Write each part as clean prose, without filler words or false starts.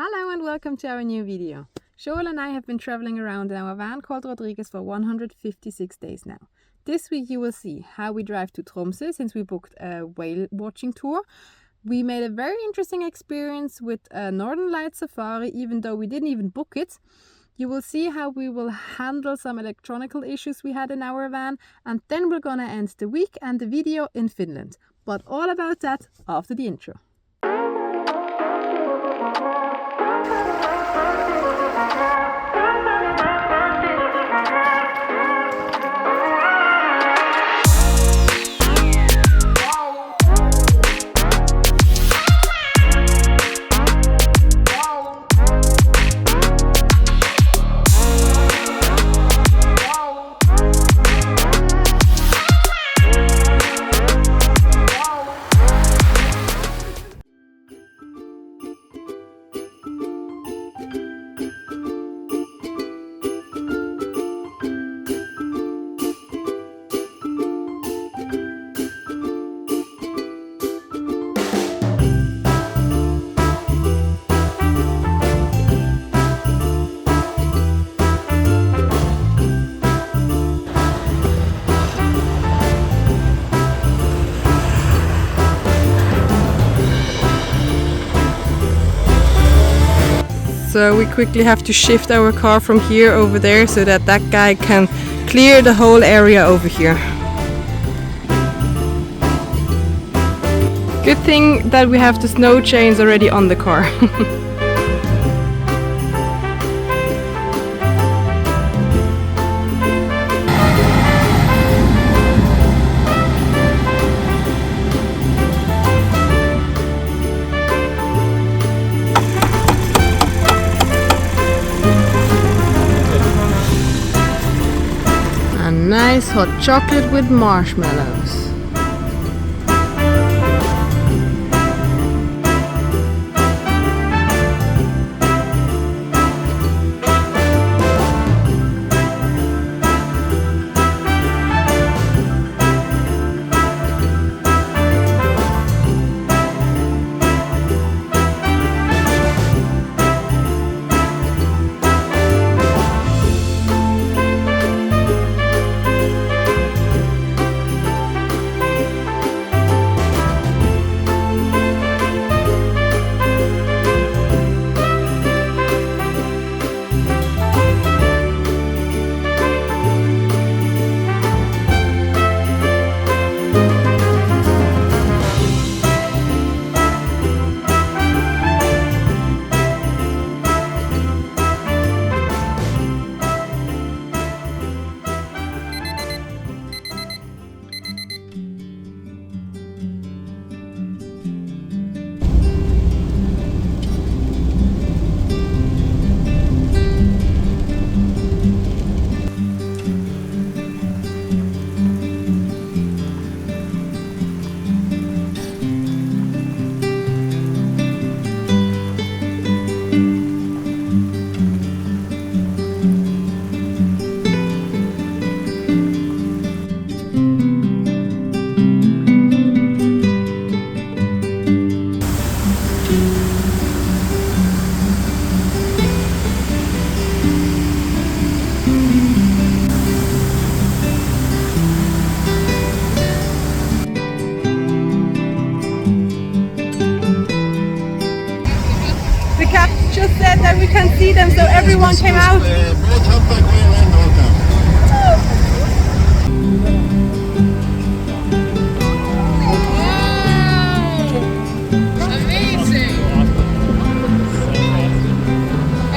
Hello and welcome to our new video. Joel and I have been traveling around in our van called Rodriguez for 156 days now. This week you will see how we drive to Tromso since we booked a whale watching tour. We made a very interesting experience with a Northern Light safari even though we didn't even book it. You will see how we will handle some electronical issues we had in our van, and then we're gonna end the week and the video in Finland. But all about that after the intro. So we quickly have to shift our car from here over there so that that guy can clear the whole area over here. Good thing that we have the snow chains already on the car. Nice hot chocolate with marshmallows. Just said that we can see them, so everyone came out. Both Humpback and Orcas. Wow! Amazing!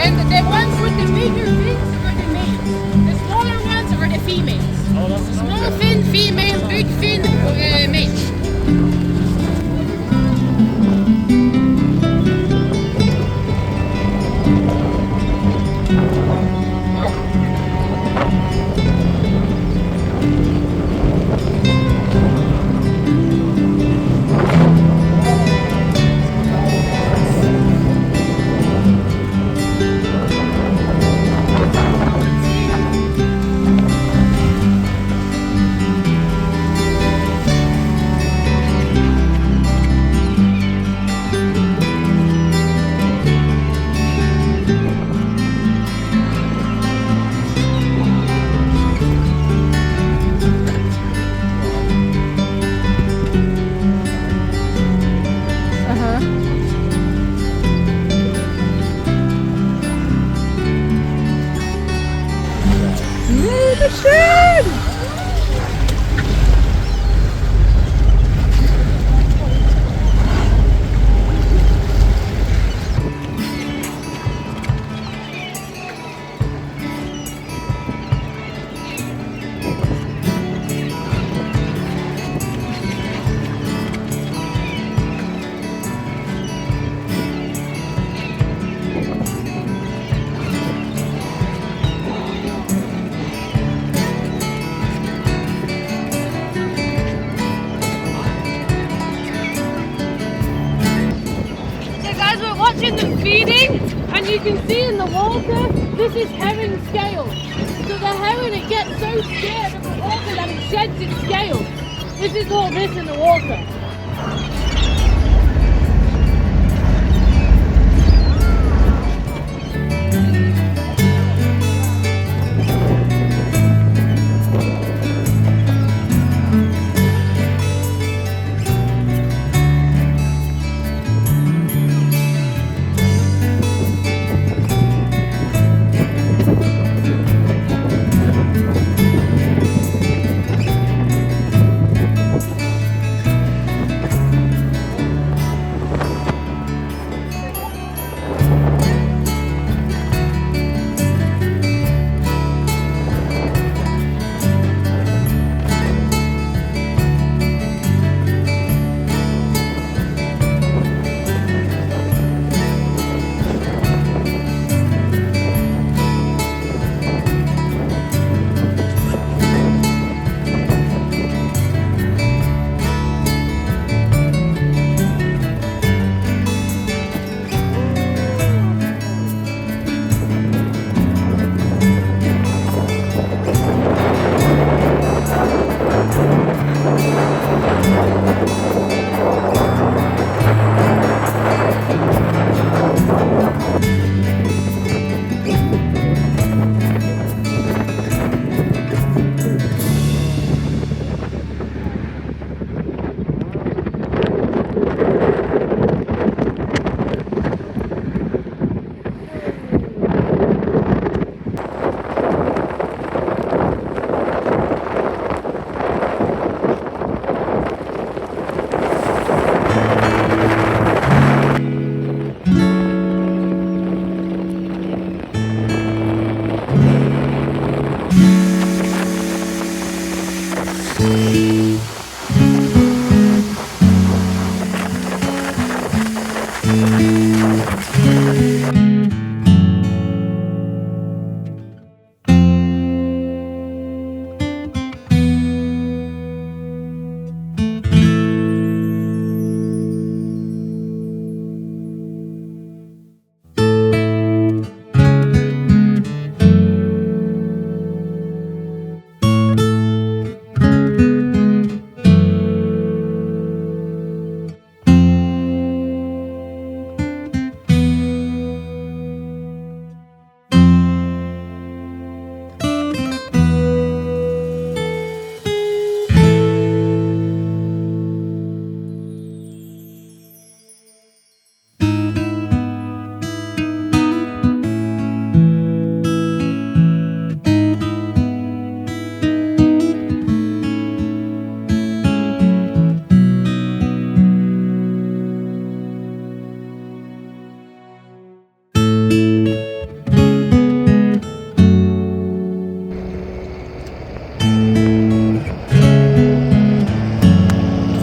And the ones with the bigger fins are the males. The smaller ones are the females. Small fin, female, big fin, male. ocean! Watching them feeding, and you can see in the water this is heron scales. So the heron, it gets so scared of the water that it sheds its scales. This is all this in the water.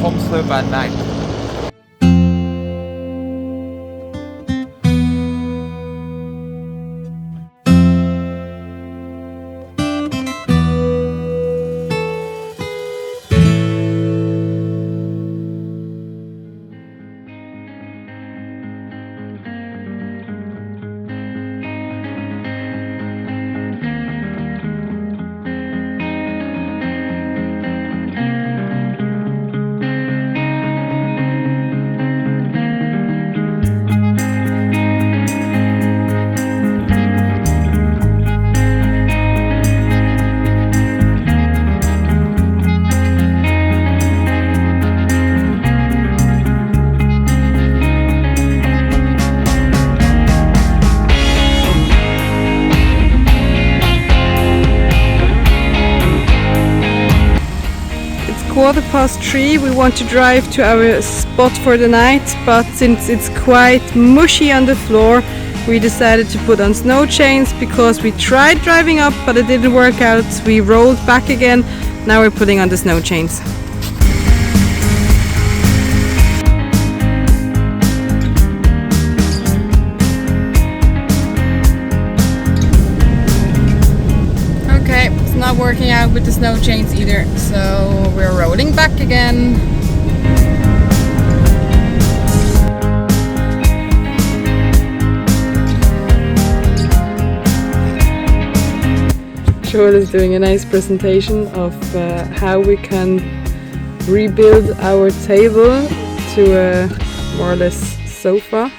Tromso by night. 3:15. We want to drive to our spot for the night, but since it's quite mushy on the floor, we decided to put on snow chains because we tried driving up but it didn't work out. We rolled back again. Now we're putting on the snow chains. Okay, it's not working out with the snow chains either, so we're rolling back again. Joel is doing a nice presentation of how we can rebuild our table to a more or less sofa.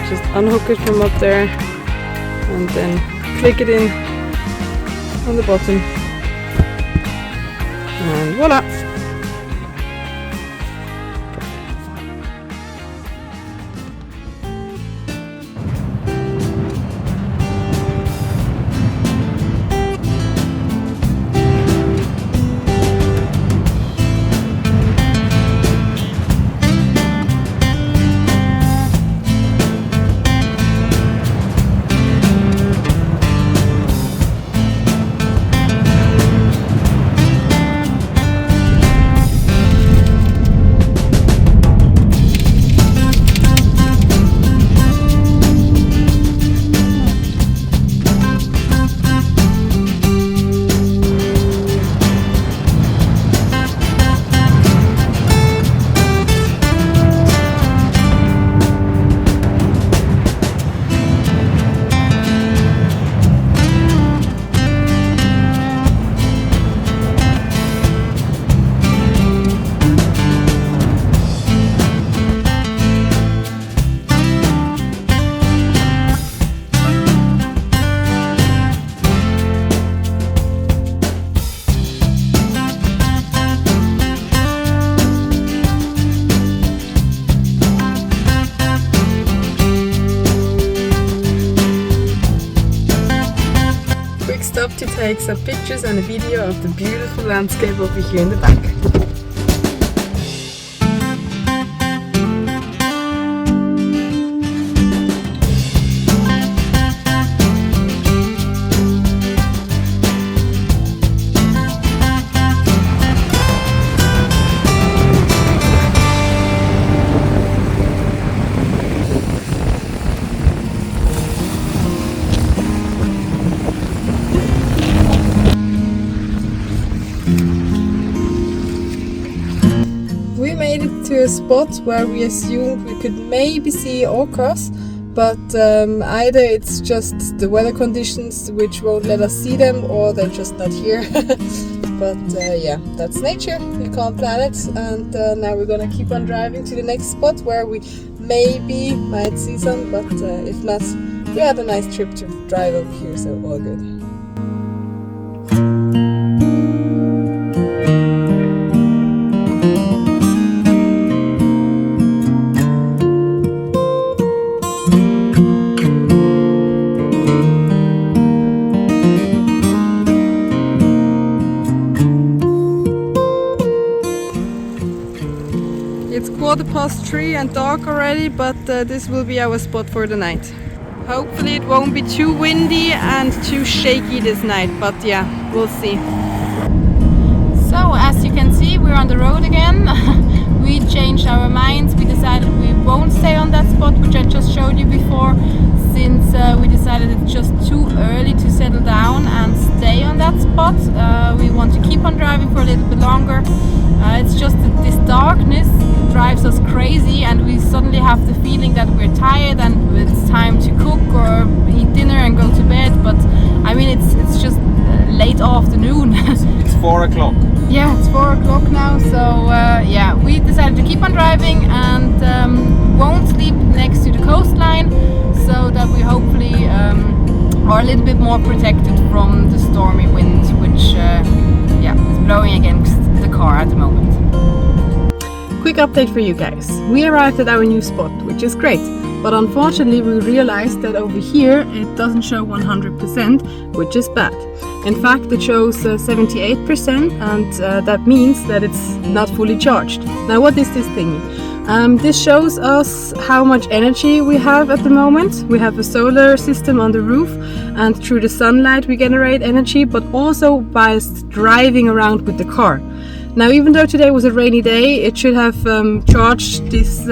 Just unhook it from up there and then click it in on the bottom and voila! Stop to take some pictures and a video of the beautiful landscape over here in the back. We made it to a spot where we assumed we could maybe see orcas, but either it's just the weather conditions which won't let us see them, or they're just not here. But yeah, that's nature, you can't plan it. And now we're gonna keep on driving to the next spot where we maybe might see some, but if not, we had a nice trip to drive over here, so all good. It's 3:15 and dark already, but this will be our spot for the night. Hopefully it won't be too windy and too shaky this night, but yeah, we'll see. So as you can see, we're on the road again. We changed our minds. We decided we won't stay on that spot which I just showed you before, since we decided it's just too early to settle down and stay on that spot. We want to keep on driving for a little bit longer. It's just that this darkness drives us crazy, and we suddenly have the feeling that we're tired and it's time to cook or eat dinner and go to bed. But I mean, it's just late afternoon. It's 4 o'clock. Yeah, it's 4 o'clock now, so yeah, we decided to keep on driving and won't sleep next to the coastline, so that we hopefully are a little bit more protected from the stormy wind, which yeah, is blowing against the car at the moment. Quick update for you guys. We arrived at our new spot, which is great, but unfortunately we realized that over here it doesn't show 100%, which is bad. In fact, it shows 78%, and that means that it's not fully charged. Now, what is this thingy? This shows us how much energy we have at the moment. We have a solar system on the roof, and through the sunlight we generate energy, but also whilst driving around with the car. Now, even though today was a rainy day, it should have charged this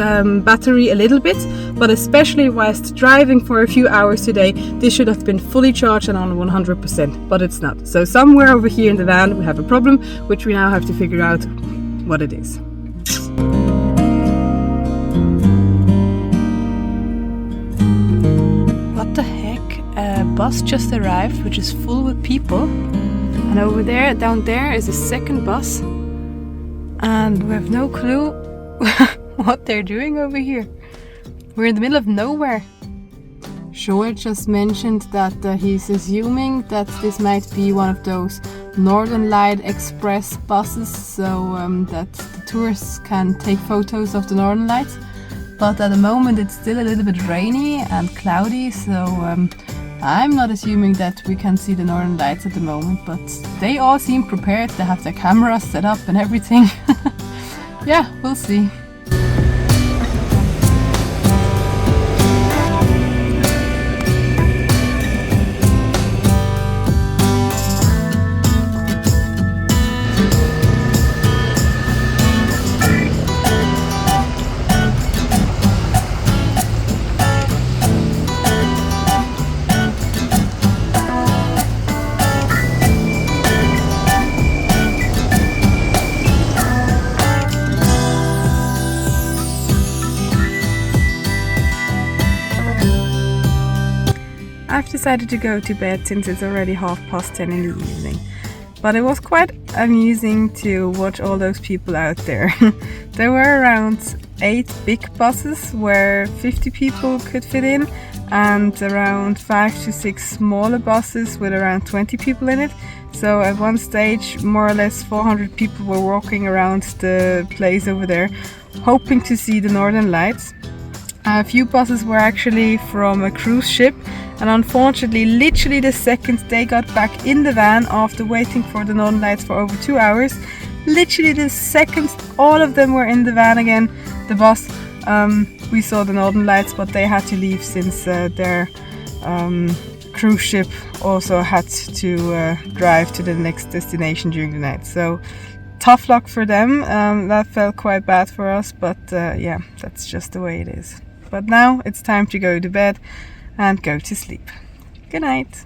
battery a little bit, but especially whilst driving for a few hours today, this should have been fully charged and on 100%, but it's not. So somewhere over here in the van we have a problem, which we now have to figure out what it is. What the heck? A bus just arrived, which is full with people, and over there, down there, is a second bus. And we have no clue what they're doing over here. We're in the middle of nowhere. Joel just mentioned that he's assuming that this might be one of those Northern Light Express buses, so that the tourists can take photos of the Northern Lights. But at the moment it's still a little bit rainy and cloudy, so I'm not assuming that we can see the Northern Lights at the moment, but they all seem prepared. They have their cameras set up and everything. Yeah, we'll see. I've decided to go to bed since it's already 10:30 in the evening. But it was quite amusing to watch all those people out there. There were around 8 big buses where 50 people could fit in, and around 5 to 6 smaller buses with around 20 people in it. So at one stage, more or less 400 people were walking around the place over there, hoping to see the Northern Lights. A few buses were actually from a cruise ship, and unfortunately, literally the second they got back in the van after waiting for the Northern Lights for over 2 hours, literally the second all of them were in the van again, the bus, we saw the Northern Lights, but they had to leave since their cruise ship also had to drive to the next destination during the night. So tough luck for them. That felt quite bad for us, but yeah, that's just the way it is. But now it's time to go to bed and go to sleep. Good night.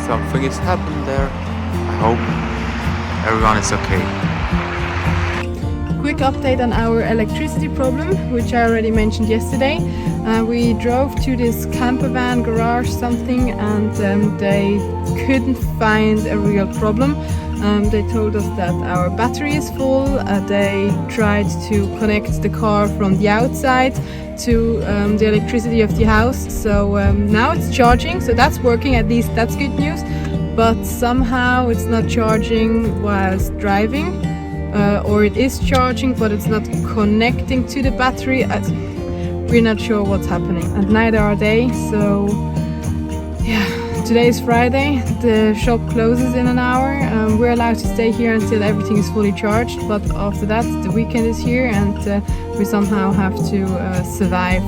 Something has happened there. I hope everyone is okay. Quick update on our electricity problem, which I already mentioned yesterday. We drove to this camper van garage something, and they couldn't find a real problem. They told us that our battery is full. They tried to connect the car from the outside to the electricity of the house, so now it's charging, so that's working, at least that's good news. But somehow it's not charging whilst driving, or it is charging but it's not connecting to the battery. We're not sure what's happening, and neither are they. So yeah, today is Friday, the shop closes in an hour. We're allowed to stay here until everything is fully charged, but after that the weekend is here, and we somehow have to survive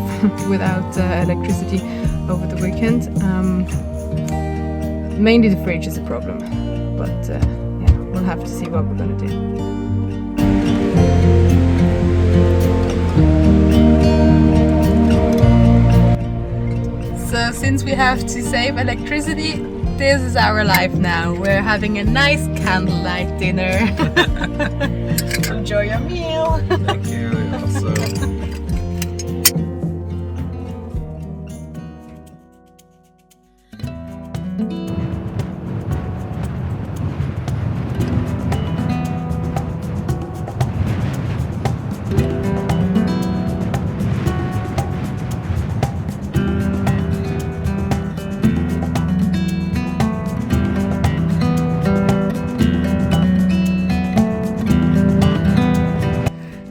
without electricity over the weekend. Mainly the fridge is a problem, but yeah, we'll have to see what we're gonna do. So since we have to save electricity, This is our life now. We're having a nice candlelight dinner. Enjoy your meal. Thank you. Also.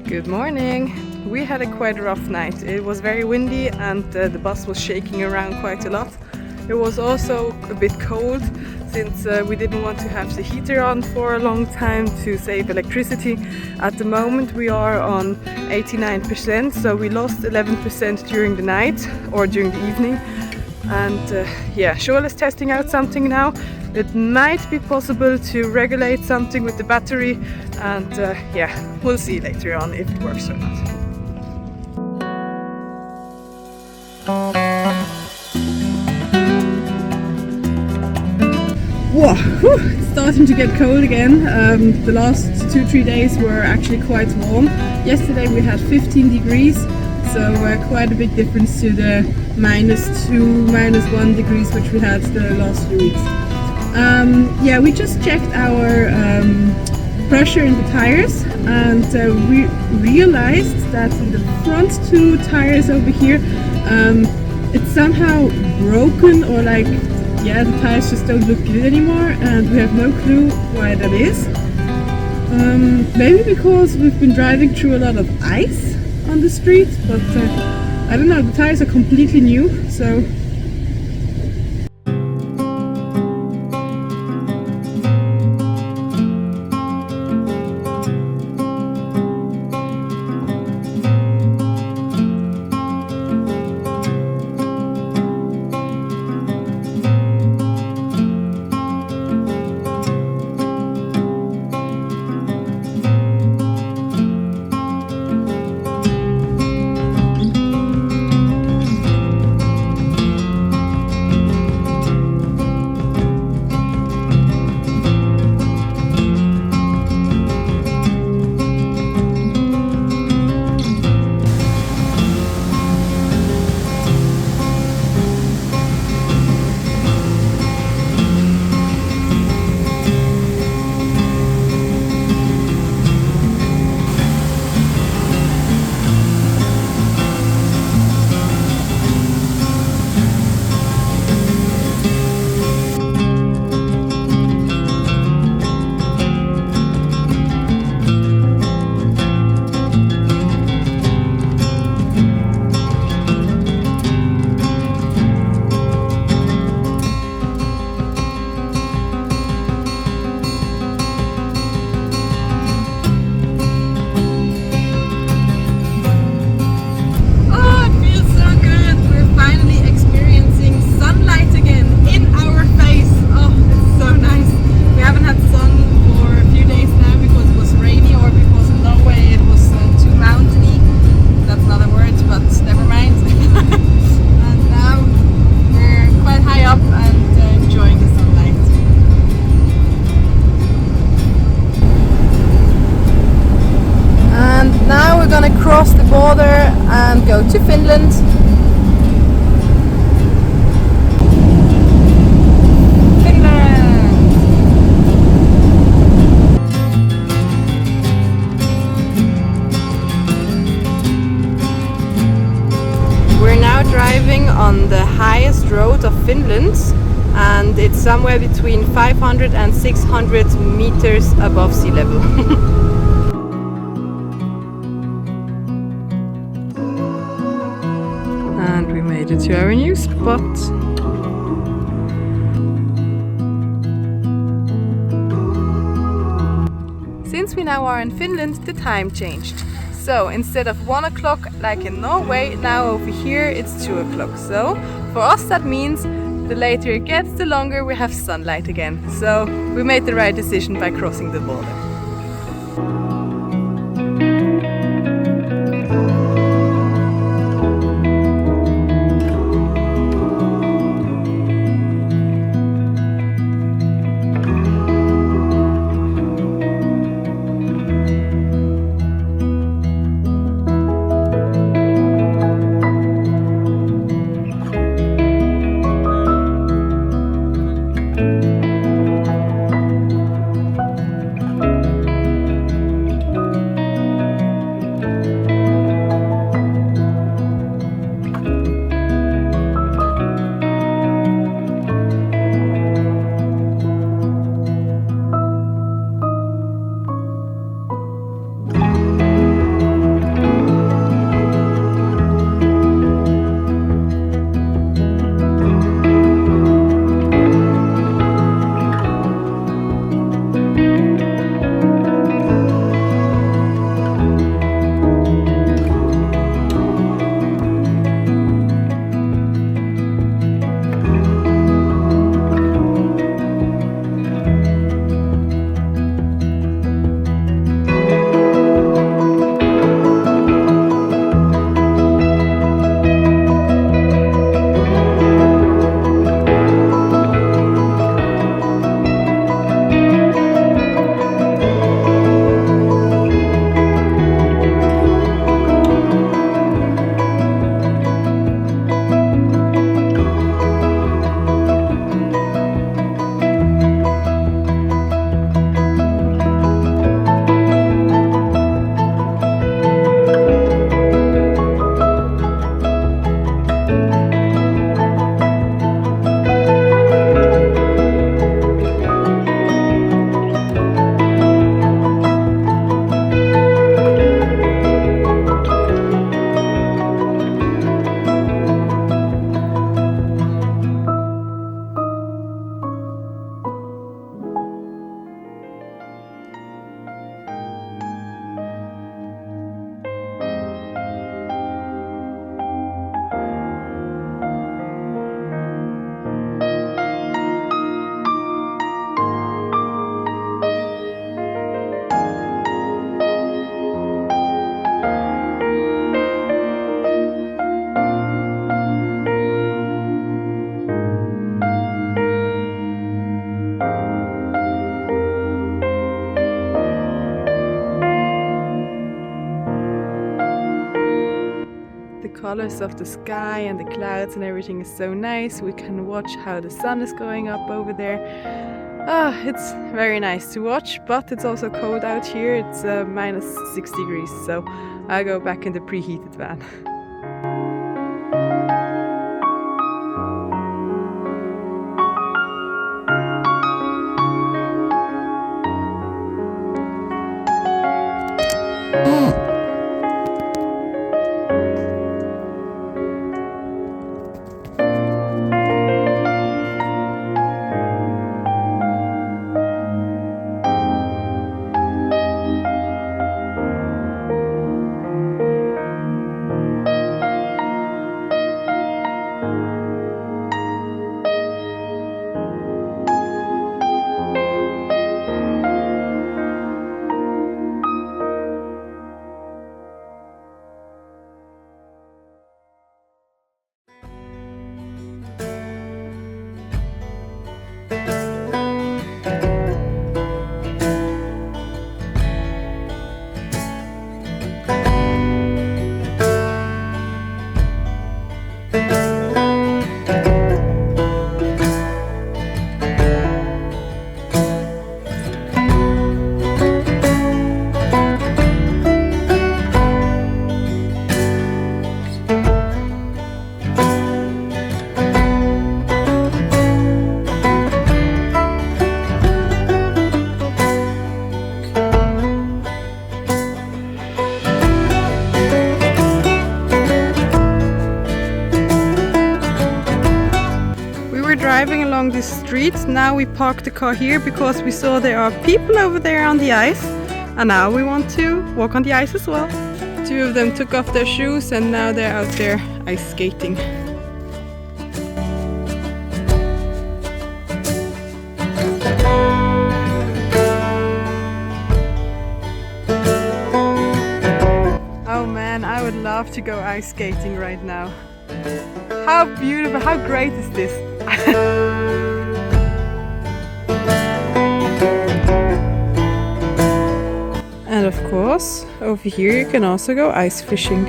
Good morning. We had a quite rough night. It was very windy and the bus was shaking around quite a lot. It was also a bit cold since we didn't want to have the heater on for a long time to save electricity. At the moment we are on 89%, so we lost 11% during the night or during the evening. And yeah, Joel is testing out something now. It might be possible to regulate something with the battery, and yeah, we'll see later on if it works or not. Whoa, it's starting to get cold again. The last 2-3 days were actually quite warm. Yesterday we had 15 degrees, so quite a big difference to the -2, -1 degrees which we had the last few weeks. Yeah, we just checked our pressure in the tires, and we realized that in the front 2 tires over here, it's somehow broken, or like, yeah, the tires just don't look good anymore, and we have no clue why that is. Maybe because we've been driving through a lot of ice on the street, but I don't know, the tires are completely new, so cross the border and go to Finland. We're now driving on the highest road of Finland, and it's somewhere between 500 and 600 meters above sea level. And we made it to our new spot. Since we now are in Finland, the time changed. So instead of 1 o'clock like in Norway, now over here it's 2 o'clock. So for us that means the later it gets, the longer we have sunlight again. So we made the right decision by crossing the border. colors of the sky and the clouds and everything is so nice. We can watch how the sun is going up over there. It's very nice to watch, but it's also cold out here. It's minus 6 degrees, so I'll go back in the preheated van. Driving along the street. Now we parked the car here because we saw there are people over there on the ice, and now we want to walk on the ice as well. Two of them took off their shoes and now they're out there ice skating. Oh man, I would love to go ice skating right now. How beautiful, how great is this? And of course, over here you can also go ice fishing.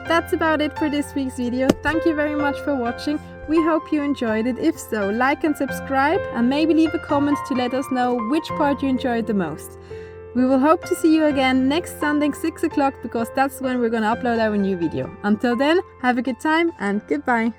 That's about it for this week's video. Thank you very much for watching. We hope you enjoyed it. If so, like and subscribe, and maybe leave a comment to let us know which part you enjoyed the most. We will hope to see you again next Sunday 6 o'clock, because that's when we're gonna upload our new video. Until then, have a good time and goodbye.